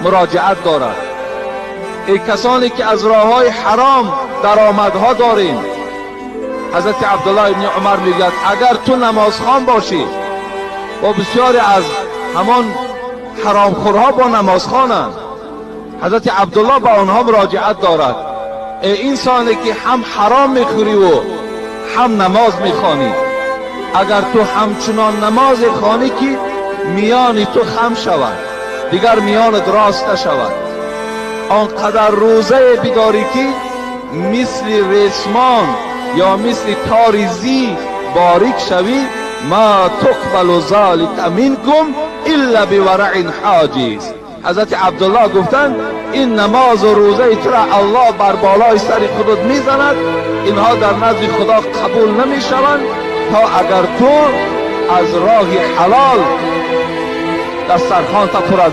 مراجعت دارد. ای کسانی که از راههای حرام درآمدها دارین، حضرت عبدالله ابن عمر میگوید اگر تو نمازخوان باشی و بسیاری از همان حرامخورها با نمازخوانند، حضرت عبدالله با آنها مراجعت دارد. ای انسانی که هم حرام میخوری و هم نماز میخوانی، اگر تو همچنان نماز خوانی که میان تو خم شود، دیگر میان راست نشود، آنقدر روزه بداری که مثل ریسمان یا مثل تاریزی باریک شوی، ما تقبل ذلك منکم الا بورع حاجز. حضرت عبدالله گفتند این نماز و روزه تو را الله بر بالای سر خودت میزند، اینها در نزد خدا قبول نمیشوند تا اگر تو از راه حلال دسترخوان تا پر از